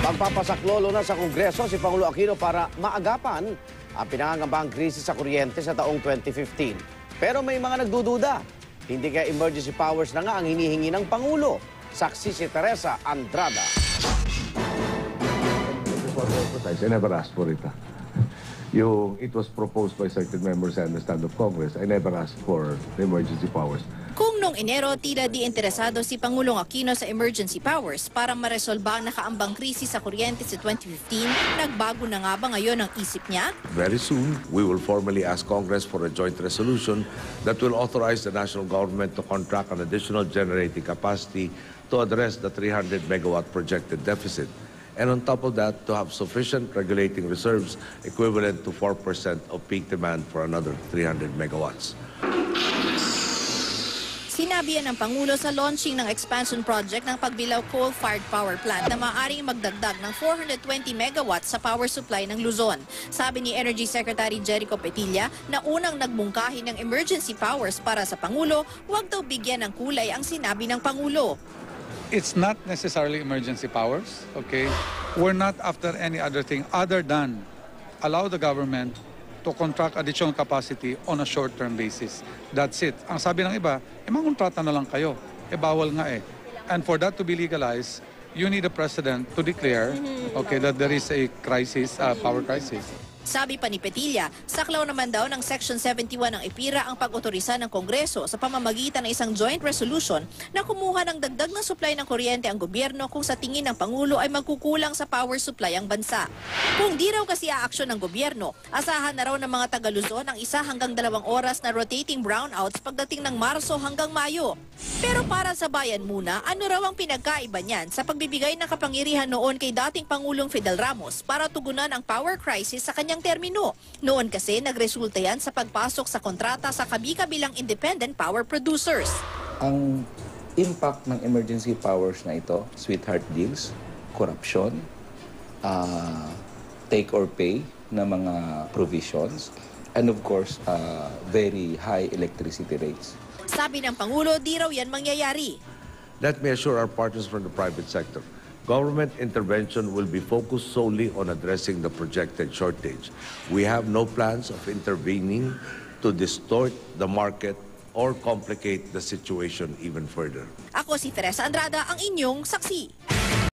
Magpapasaklolo na sa Kongreso si Pangulo Aquino para maagapan ang pinangangambahang krisis sa kuryente sa taong 2015. Pero may mga nagdududa. Hindi kaya emergency powers na nga ang hinihingi ng Pangulo. Saksi si Teresa Andrada. I never asked for it. It was proposed by certain members, I understand, of Congress. I never asked for the emergency powers. Kung noong Enero, tila di interesado si Pangulong Aquino sa emergency powers para maresolba ang nakaambang krisis sa kuryente sa 2015, nagbago na nga ba ngayon ang isip niya? Very soon, we will formally ask Congress for a joint resolution that will authorize the national government to contract an additional generating capacity to address the 300 megawatt projected deficit. And on top of that, to have sufficient regulating reserves equivalent to 4% of peak demand for another 300 megawatts. Sinabi yan ng Pangulo sa launching ng expansion project ng Pagbilao coal-fired power plant na maaaring magdagdag ng 420 megawatts sa power supply ng Luzon. Sabi ni Energy Secretary Jericho Petilla na unang nagmungkahi ng emergency powers para sa Pangulo, huwag daw bigyan ng kulay ang sinabi ng Pangulo. It's not necessarily emergency powers, okay? We're not after any other thing other than allow the government to contract additional capacity on a short-term basis. That's it. Ang sabi ng iba, mangontrata na lang kayo. Bawal nga eh. And for that to be legalized, you need a president to declare, okay, that there is a crisis, power crisis. Sabi pa ni Petilla, saklaw naman daw ng Section 71 ng EPIRA ang pag-otorisa ng Kongreso sa pamamagitan ng isang joint resolution na kumuha ng dagdag ng supply ng kuryente ang gobyerno kung sa tingin ng Pangulo ay magkukulang sa power supply ang bansa. Kung di raw kasi aaksyon ng gobyerno, asahan na raw ng mga taga-Luzon ang 1 hanggang 2 oras na rotating brownouts pagdating ng Marso hanggang Mayo. Pero para sa bayan muna, ano raw ang pinagkaiba niyan sa pagbibigay ng kapangyarihan noon kay dating Pangulong Fidel Ramos para tugunan ang power crisis sa kanyang termino? Noon kasi nagresulta yan sa pagpasok sa kontrata sa kabi-kabilang independent power producers. Ang impact ng emergency powers na ito, sweetheart deals, corruption, take or pay na mga provisions, and of course, very high electricity rates. Sabi ng Pangulo, di raw yan mangyayari. Let me assure our partners from the private sector, government intervention will be focused solely on addressing the projected shortage. We have no plans of intervening to distort the market or complicate the situation even further. Ako si Teresa Andrada, ang inyong saksi.